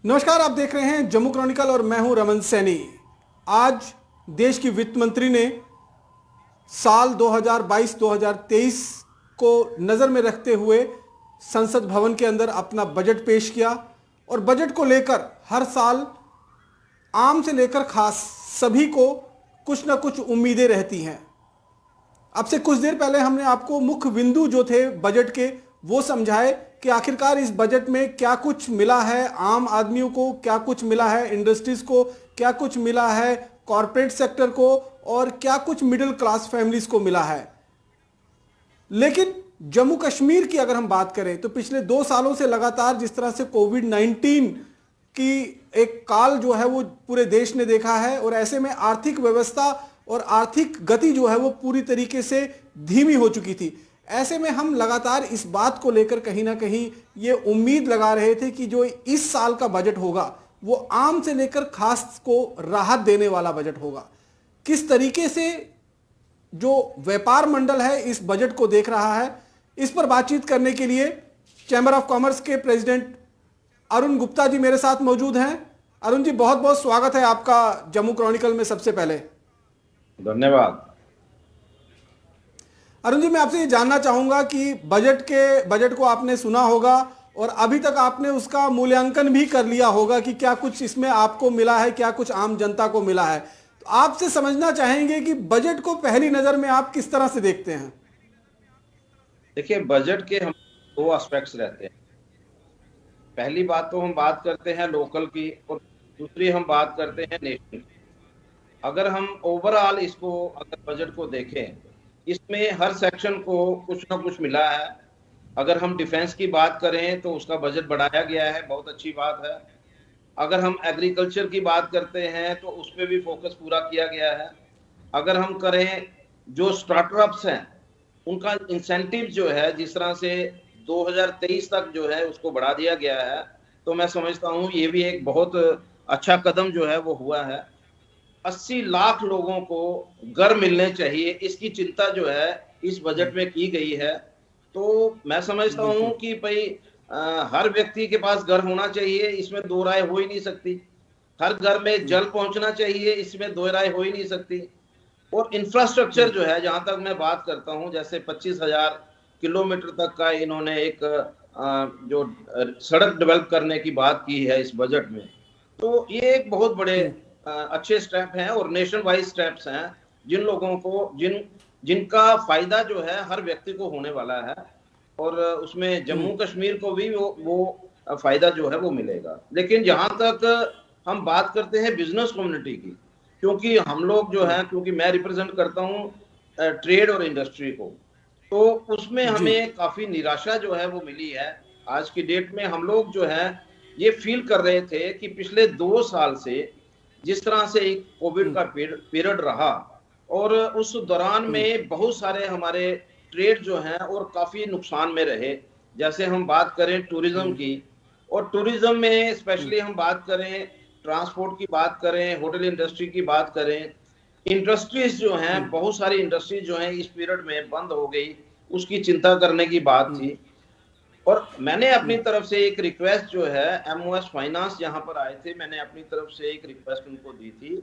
नमस्कार, आप देख रहे हैं जम्मू क्रॉनिकल और मैं हूं रमन सैनी। आज देश की वित्त मंत्री ने साल 2022-2023 को नज़र में रखते हुए संसद भवन के अंदर अपना बजट पेश किया और बजट को लेकर हर साल आम से लेकर खास सभी को कुछ ना कुछ उम्मीदें रहती हैं। अब से कुछ देर पहले हमने आपको मुख्य बिंदु जो थे बजट के वो समझाए कि आखिरकार इस बजट में क्या कुछ मिला है आम आदमियों को, क्या कुछ मिला है इंडस्ट्रीज को, क्या कुछ मिला है कॉरपोरेट सेक्टर को और क्या कुछ मिडिल क्लास फैमिलीज को मिला है। लेकिन जम्मू कश्मीर की अगर हम बात करें तो पिछले 2 सालों से लगातार जिस तरह से कोविड-19 की एक काल जो है वो पूरे देश ने देखा है और ऐसे में आर्थिक व्यवस्था और आर्थिक गति जो है वो पूरी तरीके से धीमी हो चुकी थी। ऐसे में हम लगातार इस बात को लेकर कहीं ना कहीं ये उम्मीद लगा रहे थे कि जो इस साल का बजट होगा वो आम से लेकर खास को राहत देने वाला बजट होगा। किस तरीके से जो व्यापार मंडल है इस बजट को देख रहा है, इस पर बातचीत करने के लिए चैंबर ऑफ कॉमर्स के प्रेसिडेंट अरुण गुप्ता जी मेरे साथ मौजूद हैं। अरुण जी, बहुत बहुत स्वागत है आपका जम्मू क्रॉनिकल में। सबसे पहले धन्यवाद। अरुण जी, मैं आपसे ये जानना चाहूंगा कि बजट को आपने सुना होगा और अभी तक आपने उसका मूल्यांकन भी कर लिया होगा कि क्या कुछ इसमें आपको मिला है, क्या कुछ आम जनता को मिला है। तो आपसे समझना चाहेंगे कि बजट को पहली नजर में आप किस तरह से देखते हैं। देखिए, बजट के हम 2 एस्पेक्ट्स रहते हैं। पहली बात तो हम बात करते हैं लोकल की और दूसरी हम बात करते हैं नेशनल की। अगर हम ओवरऑल इसको अगर बजट को देखें, इसमें हर सेक्शन को कुछ ना कुछ मिला है। अगर हम डिफेंस की बात करें तो उसका बजट बढ़ाया गया है, बहुत अच्छी बात है। अगर हम एग्रीकल्चर की बात करते हैं तो उस पर भी फोकस पूरा किया गया है। अगर हम करें जो स्टार्टअप्स हैं उनका इंसेंटिव जो है जिस तरह से 2023 तक जो है उसको बढ़ा दिया गया है, तो मैं समझता हूँ ये भी एक बहुत अच्छा कदम जो है वो हुआ है। 80 लाख लोगों को घर मिलने चाहिए, इसकी चिंता जो है इस बजट में की गई है। तो मैं समझता हूँ कि भाई हर व्यक्ति के पास घर होना चाहिए, इसमें दो राय हो ही नहीं सकती। हर घर में जल पहुंचना चाहिए, इसमें दो राय हो ही नहीं सकती। और इंफ्रास्ट्रक्चर जो है, जहां तक मैं बात करता हूं, जैसे 25,000 किलोमीटर तक का इन्होंने एक जो सड़क डेवलप करने की बात की है इस बजट में, तो ये एक बहुत बड़े अच्छे स्टेप हैं और नेशन वाइज स्टेप्स हैं जिन लोगों को जिनका फायदा जो है हर व्यक्ति को होने वाला है और उसमें जम्मू कश्मीर को भी वो फायदा जो है वो मिलेगा। लेकिन जहां तक हम बात करते हैं बिजनेस कम्युनिटी की, क्योंकि हम लोग जो है, क्योंकि मैं रिप्रेजेंट करता हूं ट्रेड और इंडस्ट्री को, तो उसमें हमें काफी निराशा जो है वो मिली है। आज की डेट में हम लोग जो है ये फील कर रहे थे कि पिछले 2 साल से जिस तरह से एक कोविड का पीरियड रहा और उस दौरान में बहुत सारे हमारे ट्रेड जो हैं और काफी नुकसान में रहे। जैसे हम बात करें टूरिज्म की, और टूरिज्म में स्पेशली हम बात करें, ट्रांसपोर्ट की बात करें, होटल इंडस्ट्री की बात करें, इंडस्ट्रीज जो हैं, बहुत सारी इंडस्ट्रीज जो हैं इस पीरियड में बंद हो गई, उसकी चिंता करने की बात थी। और मैंने अपनी तरफ से एक रिक्वेस्ट जो है एमओएस फाइनेंस यहाँ पर आए थे, मैंने अपनी तरफ से एक रिक्वेस्ट उनको दी थी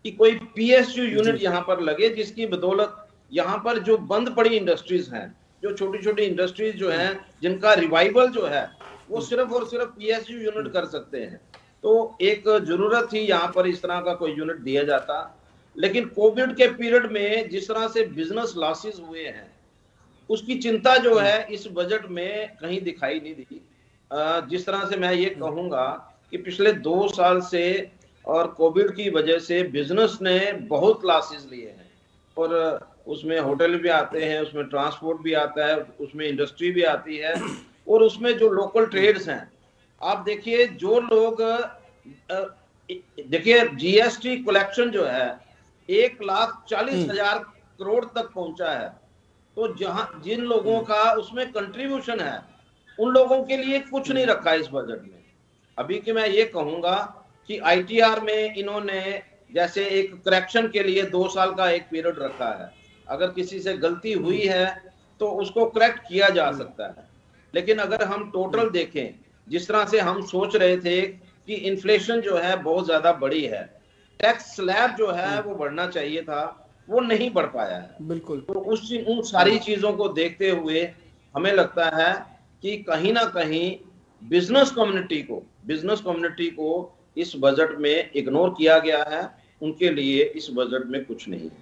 कि कोई पीएसयू यूनिट यहाँ पर लगे, जिसकी बदौलत यहाँ पर जो बंद पड़ी इंडस्ट्रीज हैं, जो छोटी छोटी इंडस्ट्रीज जो हैं, जिनका रिवाइवल जो है वो सिर्फ और सिर्फ पीएसयू यूनिट कर सकते हैं। तो एक जरूरत थी यहाँ पर इस तरह का कोई यूनिट दिया जाता। लेकिन कोविड के पीरियड में जिस तरह से बिजनेस लॉसेस हुए हैं, उसकी चिंता जो है इस बजट में कहीं दिखाई नहीं दी। जिस तरह से मैं ये कहूंगा कि पिछले 2 साल से और कोविड की वजह से बिजनेस ने बहुत लॉसेस लिए हैं, और उसमें होटल भी आते हैं, उसमें ट्रांसपोर्ट भी आता है, उसमें इंडस्ट्री भी आती है, और उसमें जो लोकल ट्रेड्स हैं, आप देखिए जो लोग देखिए जीएसटी कलेक्शन जो है 1,40,000 करोड़ तक पहुंचा है। तो जहां जिन लोगों का उसमें कंट्रीब्यूशन है उन लोगों के लिए कुछ नहीं रखा इस बजट में। अभी कि मैं ये कहूंगा कि आईटीआर में इन्होंने जैसे एक करेक्शन के लिए 2 साल का एक पीरियड रखा है, अगर किसी से गलती हुई है तो उसको करेक्ट किया जा सकता है। लेकिन अगर हम टोटल देखें, जिस तरह से हम सोच रहे थे कि इन्फ्लेशन जो है बहुत ज्यादा बढ़ी है, टैक्स स्लैब जो है वो बढ़ना चाहिए था, वो नहीं बढ़ पाया है। बिल्कुल। तो उन सारी चीजों को देखते हुए हमें लगता है कि कहीं ना कहीं बिजनेस कम्युनिटी को इस बजट में इग्नोर किया गया है। उनके लिए इस बजट में कुछ नहीं है।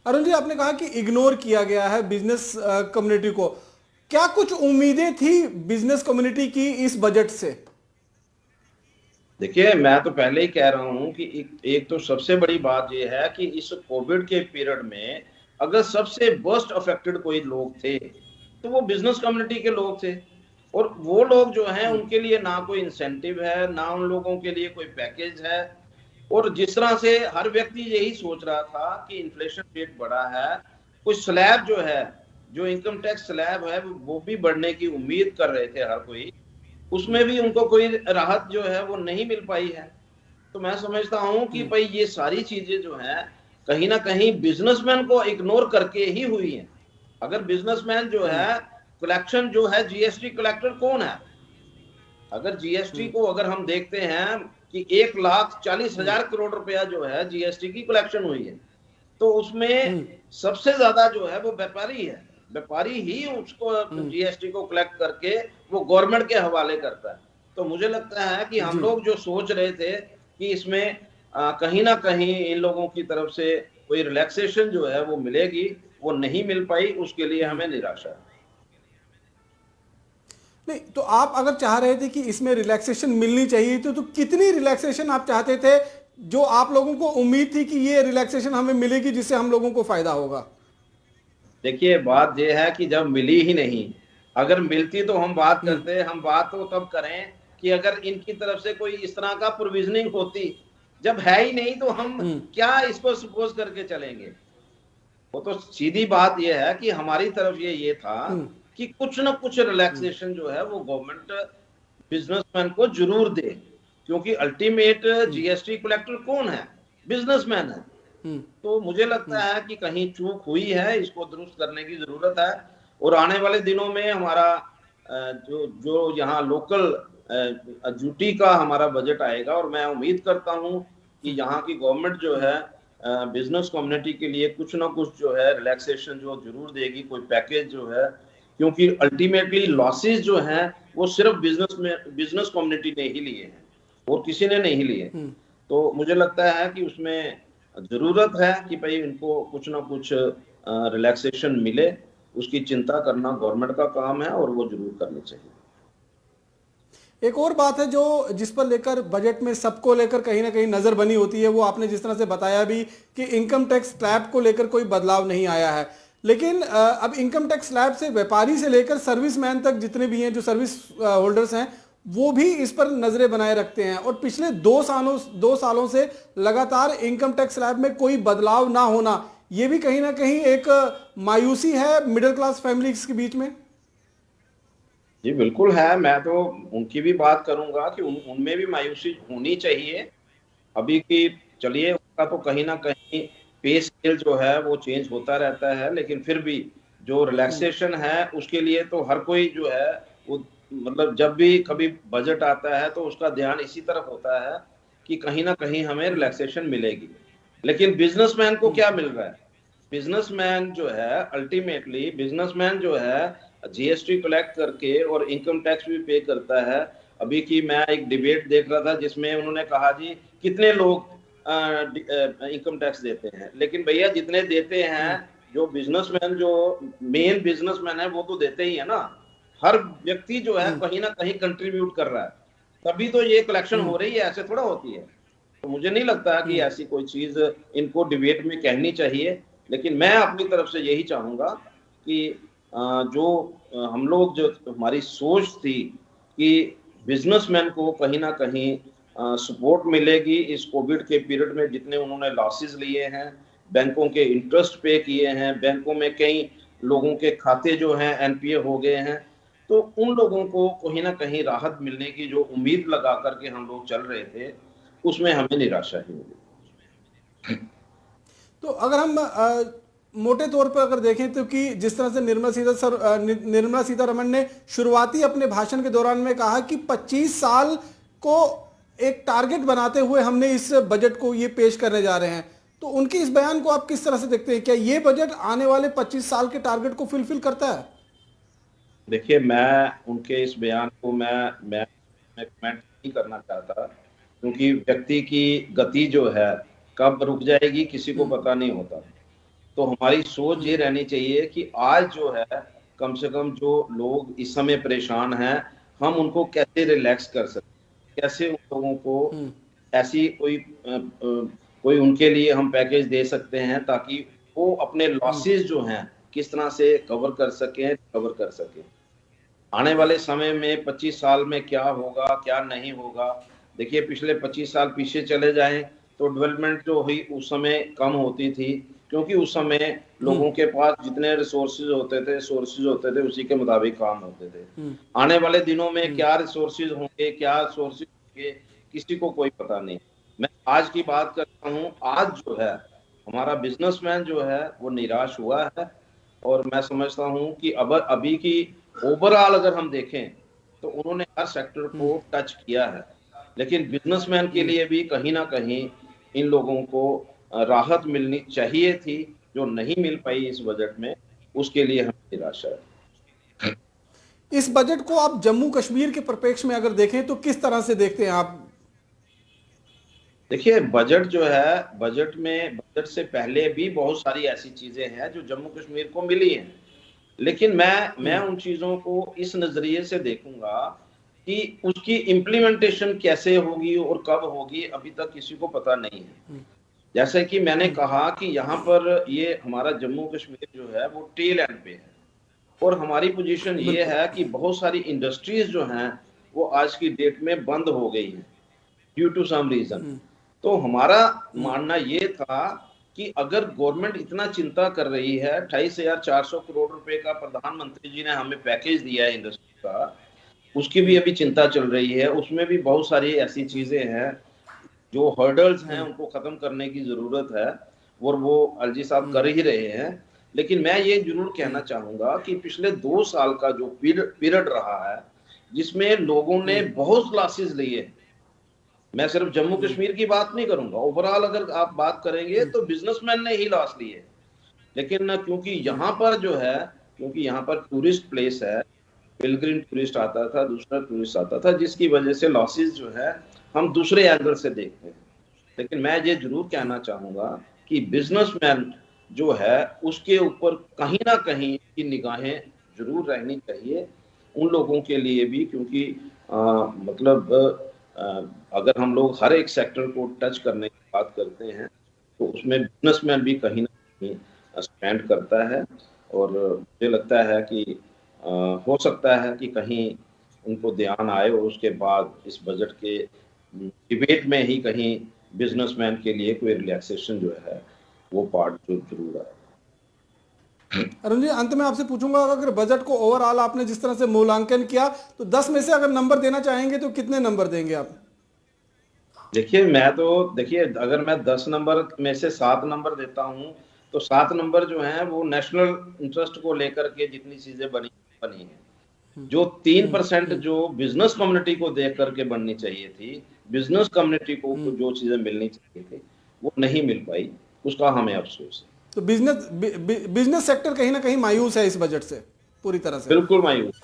अरुण जी, आपने कहा कि इग्नोर किया गया है बिजनेस कम्युनिटी को। क्या कुछ उम्मीदें थी बिजनेस कम्युनिटी की इस बजट से? देखिए, मैं तो पहले ही कह रहा हूं कि एक तो सबसे बड़ी बात यह है कि इस कोविड के पीरियड में अगर सबसे वर्स्ट अफेक्टेड कोई लोग थे तो वो बिजनेस कम्युनिटी के लोग थे। और वो लोग जो हैं उनके लिए ना कोई इंसेंटिव है, ना उन लोगों के लिए कोई पैकेज है। और जिस तरह से हर व्यक्ति यही सोच रहा था कि इन्फ्लेशन रेट बढ़ा है, कोई स्लैब जो है, जो इनकम टैक्स स्लैब है वो भी बढ़ने की उम्मीद कर रहे थे हर कोई, उसमें भी उनको कोई राहत जो है वो नहीं मिल पाई है। तो मैं समझता हूं कि भाई ये सारी चीजें जो हैं कहीं ना कहीं बिजनेसमैन को इग्नोर करके ही हुई हैं। अगर बिजनेसमैन जो है, कलेक्शन जो है, जीएसटी कलेक्टर कौन है? अगर जीएसटी को अगर हम देखते हैं कि 1,40,000 करोड़ रुपया जो है जीएसटी की कलेक्शन हुई है, तो उसमें सबसे ज्यादा जो है वो व्यापारी है। व्यापारी ही उसको जीएसटी को कलेक्ट करके वो गवर्नमेंट के हवाले करता है। तो मुझे लगता है कि हम लोग जो सोच रहे थे कि इसमें कहीं ना कहीं इन लोगों की तरफ से कोई रिलैक्सेशन जो है वो मिलेगी, वो नहीं मिल पाई। उसके लिए हमें निराशा है। नहीं, तो आप अगर चाह रहे थे कि इसमें रिलैक्सेशन मिलनी चाहिए तो कितनी रिलैक्सेशन आप चाहते थे, जो आप लोगों को उम्मीद थी कि ये रिलैक्सेशन हमें मिलेगी जिससे हम लोगों को फायदा होगा? देखिए, बात यह है कि जब मिली ही नहीं, अगर मिलती तो हम बात करते। हम बात तो तब करें कि अगर इनकी तरफ से कोई इस तरह का प्रोविजनिंग होती। जब है ही नहीं तो हम क्या इसको सपोज करके चलेंगे? वो तो सीधी बात यह है कि हमारी तरफ ये था कि कुछ ना कुछ रिलैक्सेशन जो है वो गवर्नमेंट बिजनेसमैन को जरूर दे, क्योंकि अल्टीमेट जीएसटी कलेक्टर कौन है? बिजनेसमैन है। तो मुझे लगता है कि कहीं चूक हुई है, इसको दुरुस्त करने की जरूरत है। और आने वाले दिनों में हमारा जो जो यहाँ लोकल ड्यूटी का हमारा बजट आएगा, और मैं उम्मीद करता हूँ कि यहाँ की गवर्नमेंट जो है बिजनेस कम्युनिटी के लिए कुछ ना कुछ जो है रिलैक्सेशन जो जरूर देगी, कोई पैकेज जो है। क्योंकि अल्टीमेटली लॉसेस जो हैं वो सिर्फ बिजनेस कम्युनिटी ने ही लिए हैं और किसी ने नहीं लिए। तो मुझे लगता है कि उसमें जरूरत है कि भाई इनको कुछ ना कुछ रिलैक्सेशन मिले। उसकी चिंता करना गवर्नमेंट का काम है और वो जरूर करनी चाहिए। एक और बात है जो जिस पर लेकर बजट में सबको लेकर कहीं ना कहीं नजर बनी होती है, वो आपने जिस तरह से बताया भी कि इनकम टैक्स स्लैब को लेकर कोई बदलाव नहीं आया है। लेकिन अब इनकम टैक्स स्लैब से व्यापारी से लेकर सर्विसमैन तक जितने भी हैं, जो सर्विस होल्डर्स हैं, वो भी इस पर नजरें बनाए रखते हैं। और पिछले 2 सालों से लगातार इनकम टैक्स स्लैब में कोई बदलाव ना होना, ये भी कहीं ना कहीं एक मायूसी है मिडिल क्लास फैमिलीज के बीच में। जी बिल्कुल है। मैं तो उनकी भी बात करूंगा कि उनमें भी मायूसी होनी चाहिए। अभी की चलिए, उसका तो कहीं ना कहीं पे स्केल जो है वो चेंज होता रहता है, लेकिन फिर भी जो रिलैक्सेशन है उसके लिए तो हर कोई जो है वो, मतलब जब भी कभी बजट आता है तो उसका ध्यान इसी तरफ होता है कि कहीं ना कहीं हमें रिलैक्सेशन मिलेगी। लेकिन बिजनेसमैन को क्या मिल रहा है? बिजनेसमैन जो है, अल्टीमेटली बिजनेसमैन जो है जीएसटी कलेक्ट करके और इनकम टैक्स भी पे करता है। अभी की मैं एक डिबेट देख रहा था जिसमें उन्होंने कहा जी कितने लोग इनकम टैक्स देते हैं, लेकिन भैया जितने देते हैं, जो बिजनेसमैन, जो मेन बिजनेसमैन है वो तो देते ही है ना। हर व्यक्ति जो है कहीं ना कहीं कंट्रीब्यूट कर रहा है, तभी तो ये कलेक्शन हो रही है, ऐसे थोड़ा होती है। तो मुझे नहीं लगता कि ऐसी कोई चीज इनको डिबेट में कहनी चाहिए। लेकिन मैं अपनी तरफ से यही चाहूंगा कि जो हम लोग, जो हमारी सोच थी कि बिजनेसमैन को कहीं ना कहीं सपोर्ट मिलेगी इस कोविड के पीरियड में, जितने उन्होंने लॉसेस लिए हैं, बैंकों के इंटरेस्ट पे किए हैं, बैंकों में कई लोगों के खाते जो हैं एनपीए हो गए हैं, तो उन लोगों को कहीं ना कहीं राहत मिलने की जो उम्मीद लगा करके हम लोग चल रहे थे, उसमें हमें निराशा ही मिली। तो अगर हम मोटे तौर पर अगर देखें तो कि जिस तरह से निर्मला सीतारमण ने शुरुआती अपने भाषण के दौरान में कहा कि 25 साल को एक टारगेट बनाते हुए हमने इस बजट को ये पेश करने जा रहे हैं, तो उनके इस बयान को आप किस तरह से देखते हैं? क्या ये बजट आने वाले 25 साल के टारगेट को फुलफिल करता है? देखिए, मैं उनके इस बयान को मैं कमेंट नहीं करना चाहता, क्योंकि व्यक्ति की गति जो है कब रुक जाएगी किसी को पता नहीं होता। तो हमारी सोच ये रहनी चाहिए कि आज जो है कम से कम जो लोग इस समय परेशान हैं, हम उनको कैसे रिलैक्स कर सकते, कैसे उन लोगों को ऐसी कोई उनके लिए हम पैकेज दे सकते हैं ताकि वो अपने लॉसेस जो हैं किस तरह से कवर कर सकें। आने वाले समय में 25 साल में क्या होगा क्या नहीं होगा, देखिए पिछले 25 साल पीछे चले जाएं तो डेवलपमेंट जो हुई उस समय कम होती थी, क्योंकि उस समय लोगों के पास जितने सोर्सेज होते थे उसी के मुताबिक काम होते थे। आने वाले दिनों में क्या रिसोर्सेज होंगे किसी को कोई पता नहीं। मैं आज की बात करता हूँ, आज जो है हमारा बिजनेसमैन जो है वो निराश हुआ है, और मैं समझता हूँ कि अब अभी की ओवरऑल अगर हम देखें तो उन्होंने हर सेक्टर को टच किया है, लेकिन बिजनेसमैन के लिए भी कहीं ना कहीं इन लोगों को राहत मिलनी चाहिए थी, जो नहीं मिल पाई इस बजट में, उसके लिए हम निराशा है। इस बजट को आप जम्मू कश्मीर के परिप्रेक्ष्य में अगर देखें तो किस तरह से देखते हैं आप? देखिए, बजट जो है, बजट से पहले भी बहुत सारी ऐसी चीजें हैं जो जम्मू कश्मीर को मिली हैं, लेकिन मैं उन चीजों को इस नजरिए से देखूंगा कि उसकी इम्प्लीमेंटेशन कैसे होगी और कब होगी, अभी तक किसी को पता नहीं है। जैसे कि मैंने कहा कि यहाँ पर ये हमारा जम्मू कश्मीर जो है वो टेल एंड पे है, और हमारी पोजीशन ये है कि बहुत सारी इंडस्ट्रीज जो हैं वो आज की डेट में बंद हो गई हैं ड्यू टू सम रीजन। तो हमारा मानना ये था कि अगर गवर्नमेंट इतना चिंता कर रही है, 28,400 करोड़ रुपए का प्रधानमंत्री जी ने हमें पैकेज दिया है इंडस्ट्री का, उसकी भी अभी चिंता चल रही है, उसमें भी बहुत सारी ऐसी चीजें हैं जो हर्डल्स हैं उनको खत्म करने की जरूरत है, और वो अलजी साहब कर ही रहे हैं। लेकिन मैं ये जरूर कहना चाहूंगा कि पिछले 2 साल का जो पीरियड रहा है जिसमें लोगों ने बहुत लॉसेस लिए, मैं सिर्फ जम्मू कश्मीर की बात नहीं करूंगा, ओवरऑल अगर आप बात करेंगे तो बिजनेसमैन ने ही लॉस लिए। लेकिन क्योंकि यहाँ पर जो है, क्योंकि यहाँ पर टूरिस्ट प्लेस है, पिलग्रिम टूरिस्ट आता था, दूसरा टूरिस्ट आता था, जिसकी वजह से लॉसेस जो है हम दूसरे एंगल से देखते हैं। लेकिन मैं ये जरूर कहना चाहूंगा कि बिजनेसमैन जो है उसके ऊपर कहीं ना कहीं की निगाहें जरूर रहनी चाहिए उन लोगों के लिए भी, क्योंकि अगर हम लोग हर एक सेक्टर को टच करने की बात करते हैं तो उसमें बिजनेसमैन भी कहीं ना कहीं स्टैंड करता है, और मुझे लगता है कि हो सकता है कि कहीं उनको ध्यान आए और उसके बाद इस बजट के डिबेट में ही कहीं बिजनेसमैन के लिए कोई रिलैक्सेशन जो है वो पार्ट जो जरूर है। अरुण जी, अंत में आपसे पूछूंगा, अगर बजट को ओवरऑल आपने जिस तरह से मूल्यांकन किया तो 10 में से अगर नंबर देना चाहेंगे तो कितने नंबर देंगे आप? देखिए अगर मैं 10 नंबर में से 7 नंबर देता हूं तो 7 नंबर जो हैं वो नेशनल इंटरेस्ट को लेकर के जितनी चीजें बनी हैं, जो 3% जो बिजनेस कम्युनिटी को देख करके बननी चाहिए थी, बिजनेस कम्युनिटी को जो चीजें मिलनी चाहिए थी वो नहीं मिल पाई, उसका हमें अफसोस है। तो बिजनेस सेक्टर कहीं ना कहीं मायूस है इस बजट से पूरी तरह से? बिल्कुल मायूस।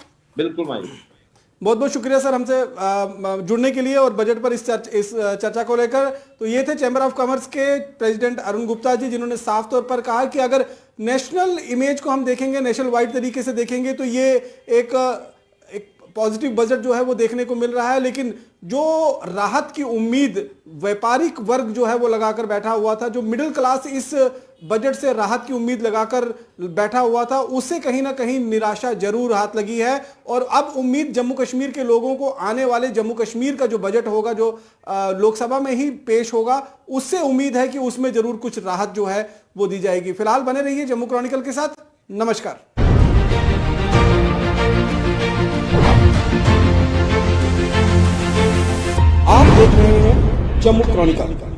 बहुत बहुत शुक्रिया सर हमसे जुड़ने के लिए और बजट पर इस चर्चा को लेकर। तो ये थे चैम्बर ऑफ कॉमर्स के प्रेसिडेंट अरुण गुप्ता जी, जिन्होंने साफ तौर पर कहा कि अगर नेशनल इमेज को हम देखेंगे, नेशनल वाइड तरीके से देखेंगे तो ये एक पॉजिटिव बजट जो है वो देखने को मिल रहा है, लेकिन जो राहत की उम्मीद व्यापारिक वर्ग जो है वो लगाकर बैठा हुआ था, जो मिडिल क्लास इस बजट से राहत की उम्मीद लगाकर बैठा हुआ था, उससे कहीं ना कहीं निराशा जरूर हाथ लगी है। और अब उम्मीद जम्मू कश्मीर के लोगों को आने वाले जम्मू कश्मीर का जो बजट होगा, जो लोकसभा में ही पेश होगा, उससे उम्मीद है कि उसमें जरूर कुछ राहत जो है वो दी जाएगी। फिलहाल बने रहिए जम्मू क्रॉनिकल के साथ। नमस्कार। आप देख रहे हैं जम्मू क्रॉनिकल।